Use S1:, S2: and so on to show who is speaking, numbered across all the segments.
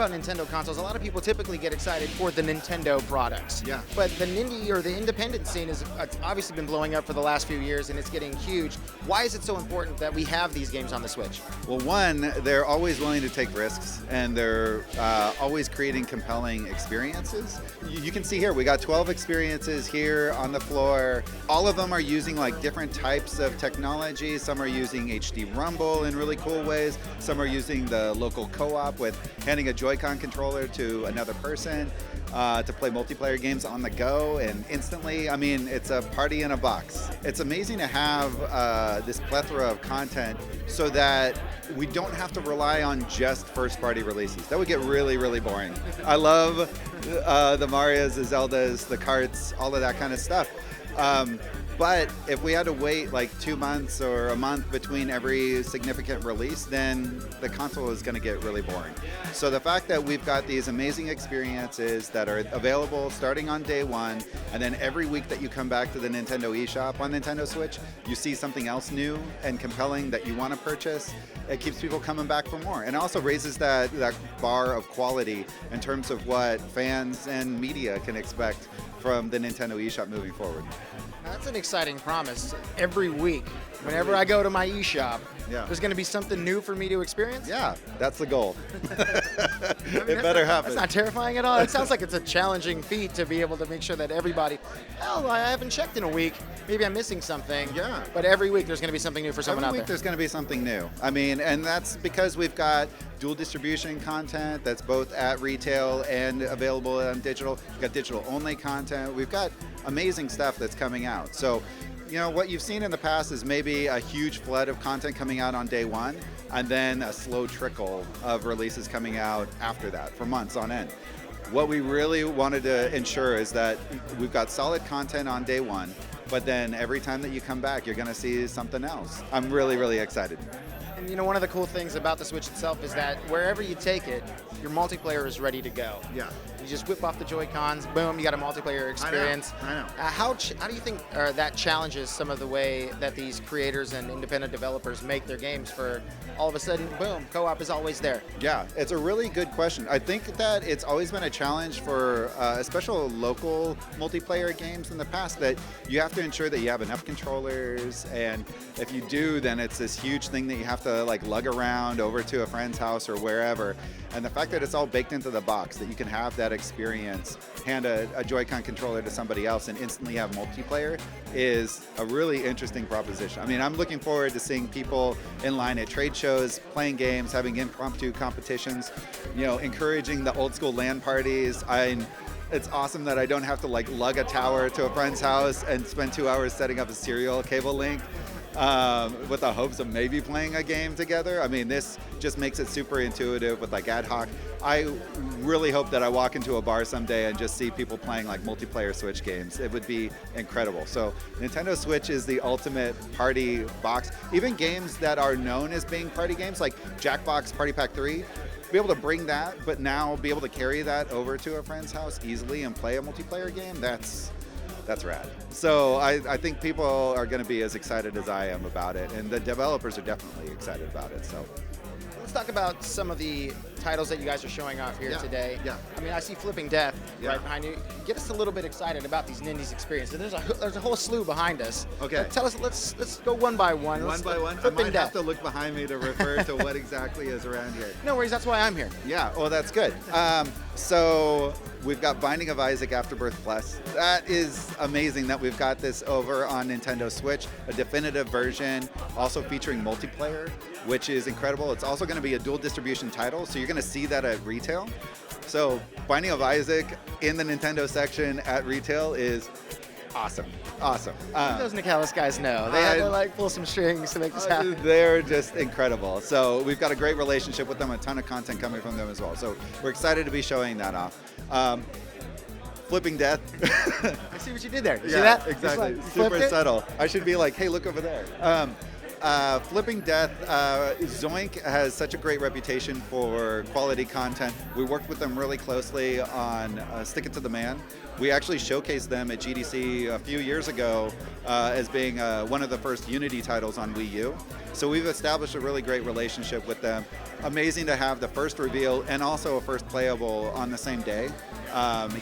S1: about Nintendo consoles, a lot of people typically get excited for the Nintendo products.
S2: Yeah.
S1: But the Nindie or the independent scene has obviously been blowing up for the last few years, and it's getting huge. Why is it so important that we have these games on the Switch?
S2: Well, one, they're always willing to take risks, and they're always creating compelling experiences. You can see here, we got 12 experiences here on the floor. All of them are using like different types of technology. Some are using HD Rumble in really cool ways. Some are using the local co-op with handing a Joy-Con controller to another person to play multiplayer games on the go and instantly. I mean, it's a party in a box. It's amazing to have this plethora of content so that we don't have to rely on just first-party releases. That would get really, really boring. I love the Marios, the Zeldas, the carts, all of that kind of stuff. But if we had to wait like 2 months or a month between every significant release, then the console is going to get really boring. So the fact that we've got these amazing experiences that are available starting on day one, and then every week that you come back to the Nintendo eShop on Nintendo Switch, you see something else new and compelling that you want to purchase, it keeps people coming back for more. And it also raises that bar of quality in terms of what fans and media can expect from the Nintendo eShop moving forward.
S1: That's an exciting promise. Every week, whenever I go to my eShop, there's going to be something new for me to experience?
S2: Yeah, that's the goal. It better happen.
S1: That's not terrifying at all. It sounds like it's a challenging feat to be able to make sure that everybody, I haven't checked in a week. Maybe I'm missing something.
S2: Yeah.
S1: But every week there's going to be something new for someone out
S2: Every
S1: there.
S2: week there's going to be something new. I mean, and that's because we've got dual distribution content that's both at retail and available on digital. We've got digital only content. We've got amazing stuff that's coming out. So, you know, what you've seen in the past is maybe a huge flood of content coming out on day one, and then a slow trickle of releases coming out after that for months on end. What we really wanted to ensure is that we've got solid content on day one, but then every time that you come back, you're going to see something else. I'm really, really excited.
S1: And you know, one of the cool things about the Switch itself is that wherever you take it, your multiplayer is ready to go.
S2: Yeah.
S1: You just whip off the Joy-Cons, boom, you got a multiplayer experience.
S2: I know.
S1: How do you think that challenges some of the way that these creators and independent developers make their games for all of a sudden, boom, co-op is always there?
S2: Yeah, it's a really good question. I think that it's always been a challenge for especially local multiplayer games in the past, that you have to ensure that you have enough controllers, and if you do, then it's this huge thing that you have to like lug around over to a friend's house or wherever. And the fact that it's all baked into the box, that you can have that experience, hand a Joy-Con controller to somebody else and instantly have multiplayer, is a really interesting proposition. I mean, I'm looking forward to seeing people in line at trade shows, playing games, having impromptu competitions, you know, encouraging the old school LAN parties. It's awesome that I don't have to like lug a tower to a friend's house and spend 2 hours setting up a serial cable link. With the hopes of maybe playing a game together. I mean, this just makes it super intuitive with like ad hoc. I really hope that I walk into a bar someday and just see people playing like multiplayer Switch games. It would be incredible. So Nintendo Switch is the ultimate party box. Even games that are known as being party games, like Jackbox Party Pack 3, be able to bring that, but now be able to carry that over to a friend's house easily and play a multiplayer game, that's rad. So I think people are going to be as excited as I am about it, and the developers are definitely excited about it. So
S1: let's talk about some of the titles that you guys are showing off here today.
S2: Yeah.
S1: I mean, I see Flipping Death right behind you. Get us a little bit excited about these Nindies experiences. There's a whole slew behind us.
S2: Okay.
S1: Tell us. Let's go one by one.
S2: One by one. I might have to look behind me to refer to what exactly is around here.
S1: No worries. That's why I'm here.
S2: Yeah. Well, that's good. So we've got Binding of Isaac Afterbirth Plus. That is amazing that we've got this over on Nintendo Switch, a definitive version, also featuring multiplayer, which is incredible. It's also going to be a dual distribution title, so you're going to see that at retail. So Binding of Isaac in the Nintendo section at retail is awesome. Awesome.
S1: Those Nicalis guys know. They had to like pull some strings to make this happen.
S2: They're just incredible. So we've got a great relationship with them, a ton of content coming from them as well. So we're excited to be showing that off. Flipping Death.
S1: I see what you did there. You see
S2: Yeah,
S1: that?
S2: exactly.
S1: Like,
S2: super subtle. I should be like, hey, look over there. Flipping Death, Zoink has such a great reputation for quality content. We worked with them really closely on Stick It to the Man. We actually showcased them at GDC a few years ago as being one of the first Unity titles on Wii U. So we've established a really great relationship with them. Amazing to have the first reveal and also a first playable on the same day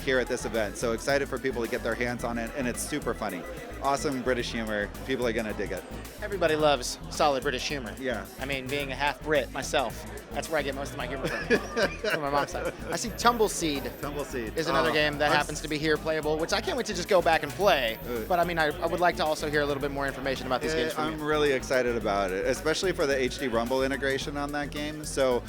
S2: here at this event. So excited for people to get their hands on it, and it's super funny. Awesome British humor. People are going to dig it.
S1: Everybody loves solid British humor.
S2: Yeah.
S1: I mean, being a half Brit myself, that's where I get most of my humor from my mom's side. I see Tumbleseed.
S2: Tumbleseed
S1: Is another game that happens to be here playable, which I can't wait to just go back and play. But I mean, I would like to also hear a little bit more information about these games from you.
S2: I'm really excited about it, especially for the HD Rumble integration on that game. So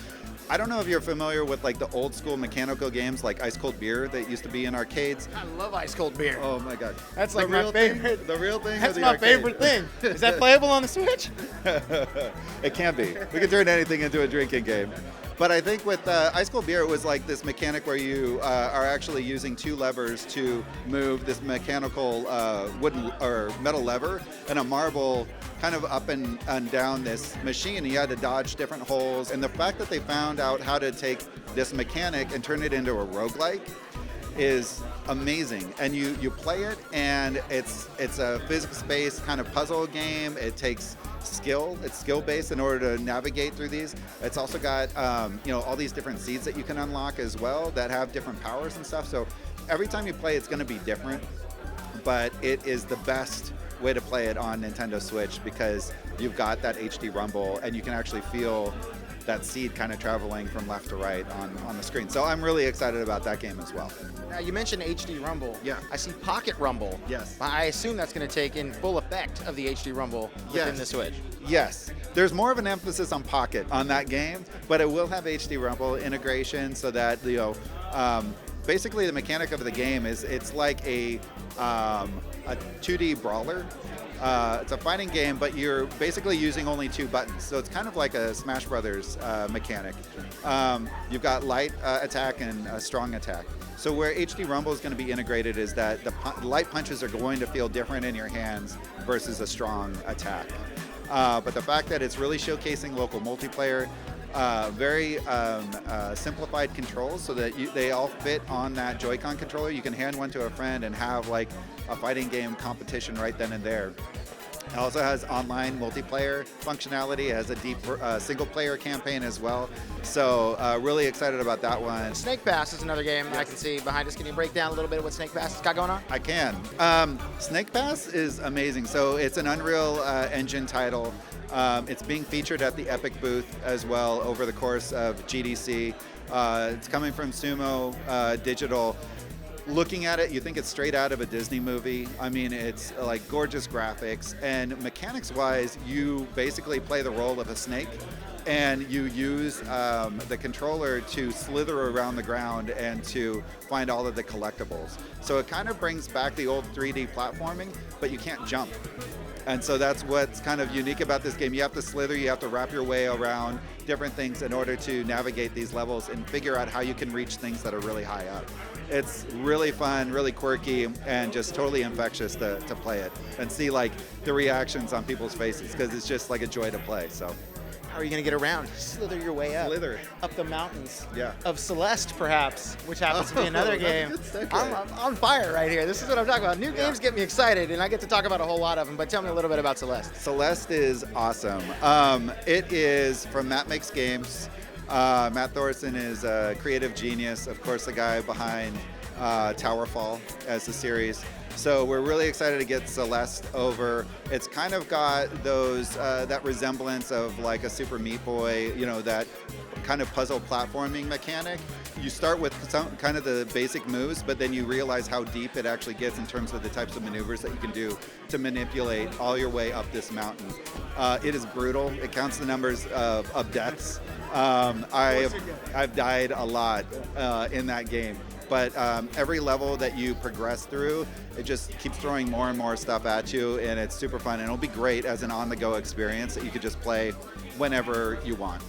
S2: I don't know if you're familiar with like the old school mechanical games like Ice Cold Beer that used to be in arcades.
S1: I love Ice Cold Beer.
S2: Oh my god.
S1: That's like my favorite.
S2: The real thing.
S1: That's my favorite thing. Is that playable on the Switch?
S2: It can be. We can turn anything into a drinking game. But I think with Ice Cold Beer, it was like this mechanic where you are actually using two levers to move this mechanical wooden or metal lever and a marble kind of up and down this machine. You had to dodge different holes. And the fact that they found out how to take this mechanic and turn it into a roguelike is amazing. And you play it, and it's a physics-based kind of puzzle game. It takes skill. It's skill-based in order to navigate through these. It's also got all these different seeds that you can unlock as well that have different powers and stuff. So every time you play, it's going to be different. But it is the best way to play it on Nintendo Switch because you've got that HD Rumble, and you can actually feel that seed kind of traveling from left to right on the screen. So I'm really excited about that game as well.
S1: Now, you mentioned HD Rumble.
S2: Yeah.
S1: I see Pocket Rumble.
S2: Yes.
S1: I assume that's going to take in full effect of the HD Rumble within the Switch.
S2: Yes. There's more of an emphasis on Pocket on that game, but it will have HD Rumble integration so that, basically the mechanic of the game is it's like a 2D brawler. It's a fighting game, but you're basically using only two buttons. So it's kind of like a Smash Brothers mechanic. You've got light attack and a strong attack. So where HD Rumble is going to be integrated is that the light punches are going to feel different in your hands versus a strong attack. But the fact that it's really showcasing local multiplayer, very simplified controls so that they all fit on that Joy-Con controller. You can hand one to a friend and have like a fighting game competition right then and there. It also has online multiplayer functionality. It has a deep single-player campaign as well. So really excited about that one.
S1: Snake Pass is another game I can see behind us. Can you break down a little bit of what Snake Pass has got going on?
S2: I can. Snake Pass is amazing. So it's an Unreal Engine title. It's being featured at the Epic booth as well over the course of GDC. It's coming from Sumo Digital. Looking at it, you think it's straight out of a Disney movie. I mean, it's like gorgeous graphics, and mechanics-wise, you basically play the role of a snake, and you use the controller to slither around the ground and to find all of the collectibles. So it kind of brings back the old 3D platforming, but you can't jump. And so that's what's kind of unique about this game. You have to slither, you have to wrap your way around different things in order to navigate these levels and figure out how you can reach things that are really high up. It's really fun, really quirky, and just totally infectious to play it and see like the reactions on people's faces because it's just like a joy to play. So.
S1: How are you going to get around? Slither your way up.
S2: Slither.
S1: Up the mountains.
S2: Yeah.
S1: Of Celeste, perhaps, which happens to be another game. I'm on fire right here. This is what I'm talking about. New games get me excited, and I get to talk about a whole lot of them, but tell me a little bit about Celeste.
S2: Celeste is awesome. It is from Matt Makes Games. Matt Thorson is a creative genius, of course, the guy behind Towerfall as the series. So we're really excited to get Celeste over. It's kind of got those that resemblance of like a Super Meat Boy, that kind of puzzle platforming mechanic. You start with some kind of the basic moves, but then you realize how deep it actually gets in terms of the types of maneuvers that you can do to manipulate all your way up this mountain. It is brutal. It counts the numbers of deaths. I've died a lot in that game. But every level that you progress through, it just keeps throwing more and more stuff at you, and it's super fun. And it'll be great as an on-the-go experience that you could just play whenever you want.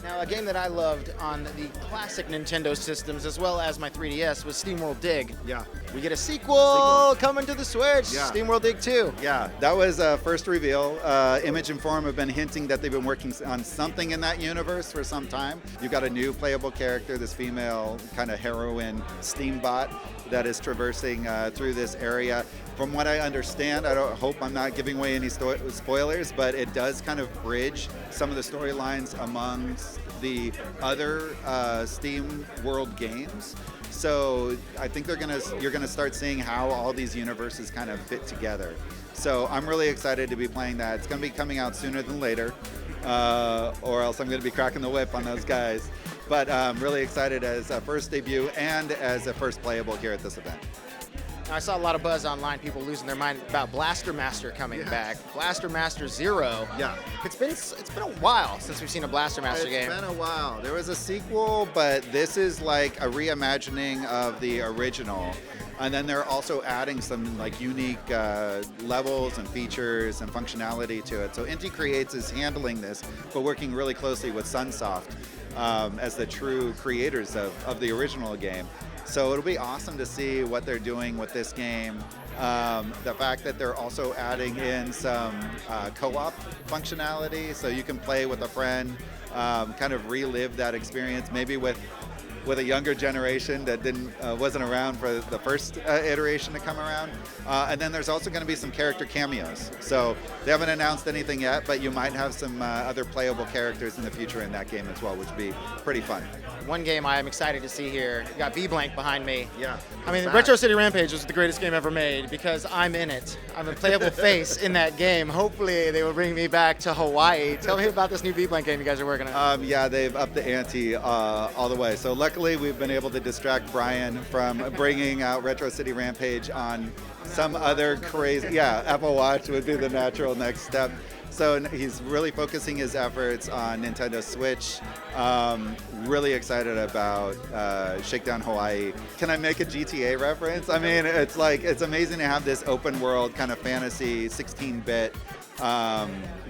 S1: Now, a game that I loved on the classic Nintendo systems, as well as my 3DS, was SteamWorld Dig.
S2: Yeah.
S1: We get a sequel coming to the Switch,
S2: Yeah.
S1: SteamWorld Dig 2.
S2: Yeah, that was a first reveal. Image and Forum have been hinting that they've been working on something in that universe for some time. You've got a new playable character, this female kind of heroine steambot that is traversing through this area. From what I understand, I don't hope I'm not giving away any spoilers, but it does kind of bridge some of the storylines amongst the other SteamWorld games. So I think you're gonna start seeing how all these universes kind of fit together. So I'm really excited to be playing that. It's gonna be coming out sooner than later, or else I'm gonna be cracking the whip on those guys. But I'm really excited as a first debut and as a first playable here at this event.
S1: I saw a lot of buzz online, people losing their mind about Blaster Master coming back. Blaster Master Zero.
S2: Yeah.
S1: It's been a while since we've seen a Blaster Master game.
S2: It's been a while. There was a sequel, but this is like a reimagining of the original. And then they're also adding some like unique levels and features and functionality to it. So Inti Creates is handling this, but working really closely with Sunsoft as the true creators of the original game. So it'll be awesome to see what they're doing with this game. The fact that they're also adding in some co-op functionality, so you can play with a friend, kind of relive that experience, maybe with a younger generation that wasn't around for the first iteration to come around. And then there's also going to be some character cameos. So they haven't announced anything yet, but you might have some other playable characters in the future in that game as well, which would be pretty fun.
S1: One game I am excited to see here, you got V-Blank behind me.
S2: Yeah.
S1: I mean, Retro City Rampage was the greatest game ever made because I'm in it. I'm a playable face in that game. Hopefully they will bring me back to Hawaii. Tell me about this new V-Blank game you guys are working on.
S2: Yeah, they've upped the ante all the way. So luckily we've been able to distract Brian from bringing out Retro City Rampage on some other crazy, Apple Watch would be the natural next step. So he's really focusing his efforts on Nintendo Switch. Really excited about Shakedown Hawaii. Can I make a GTA reference? I mean, it's amazing to have this open world kind of fantasy 16-bit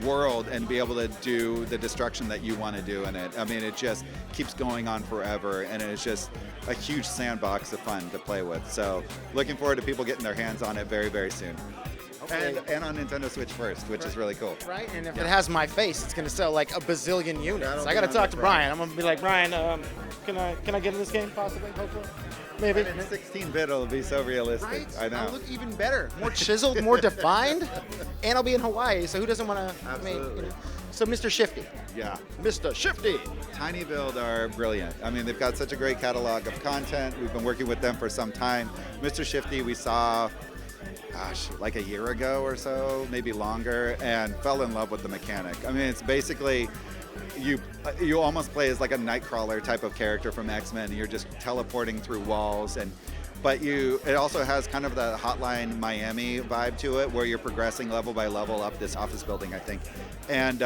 S2: world and be able to do the destruction that you want to do in it. I mean, it just keeps going on forever, and it's just a huge sandbox of fun to play with. So looking forward to people getting their hands on it very, very soon. And on Nintendo Switch first, which is really cool.
S1: Right, and if it has my face, it's going to sell like a bazillion units.
S2: That'll
S1: I got to
S2: be
S1: talk
S2: on
S1: to
S2: the
S1: Brian. I'm going to be like, Brian, can I get in this game possibly, hopefully? Maybe.
S2: And in 16-bit, it'll be so realistic.
S1: Right?
S2: I know.
S1: I'll look even better, more chiseled, more defined, and I'll be in Hawaii, so who doesn't want to,
S2: Absolutely.
S1: So Mr. Shifty.
S2: Yeah.
S1: Mr. Shifty.
S2: Tiny Build are brilliant. I mean, they've got such a great catalog of content. We've been working with them for some time. Mr. Shifty, we saw like a year ago or so, maybe longer, and fell in love with the mechanic. I mean, it's basically you almost play as like a Nightcrawler type of character from X-Men. You're just teleporting through walls, but it also has kind of the Hotline Miami vibe to it, where you're progressing level by level up this office building, I think. And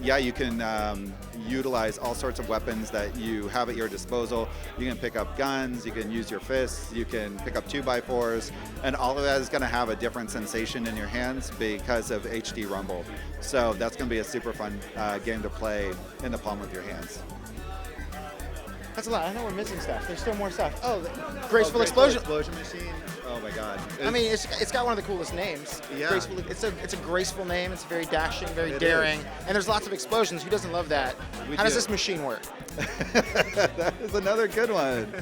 S2: you can utilize all sorts of weapons that you have at your disposal. You can pick up guns, you can use your fists, you can pick up 2x4s, and all of that is going to have a different sensation in your hands because of HD Rumble. So that's going to be a super fun game to play in the palm of your hands.
S1: That's a lot. I know we're missing stuff. There's still more stuff. Oh, the Graceful Explosion.
S2: Explosion Machine. Oh my God.
S1: I mean, it's got one of the coolest names.
S2: Yeah.
S1: Graceful, it's a graceful name. It's very dashing, very daring, and there's lots of explosions. Who doesn't love that? How does this machine work?
S2: That is another good one.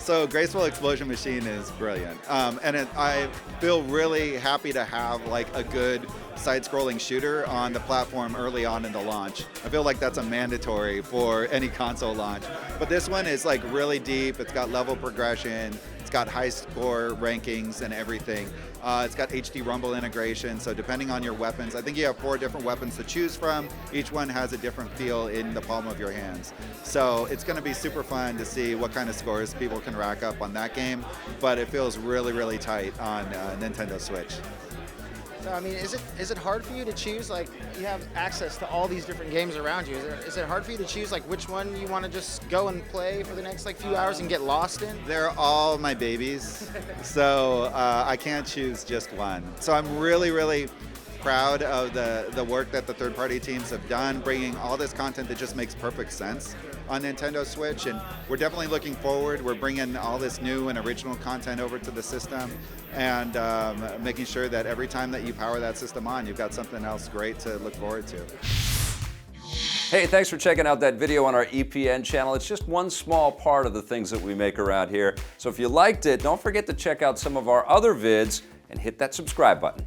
S2: So Graceful Explosion Machine is brilliant, I feel really happy to have like a good side-scrolling shooter on the platform early on in the launch. I feel like that's a mandatory for any console launch. But this one is like really deep. It's got level progression. It's got high score rankings and everything. It's got HD Rumble integration, so depending on your weapons, I think you have 4 different weapons to choose from. Each one has a different feel in the palm of your hands. So it's going to be super fun to see what kind of scores people can rack up on that game, but it feels really, really tight on Nintendo Switch.
S1: So, I mean, is it hard for you to choose? Like, you have access to all these different games around you. Is it hard for you to choose like which one you want to just go and play for the next like few hours and get lost in?
S2: They're all my babies, so I can't choose just one. So I'm really, really proud of the work that the third-party teams have done, bringing all this content that just makes perfect sense on Nintendo Switch, and we're definitely looking forward. We're bringing all this new and original content over to the system, and making sure that every time that you power that system on, you've got something else great to look forward to.
S3: Hey, thanks for checking out that video on our EPN channel. It's just one small part of the things that we make around here. So if you liked it, don't forget to check out some of our other vids and hit that subscribe button.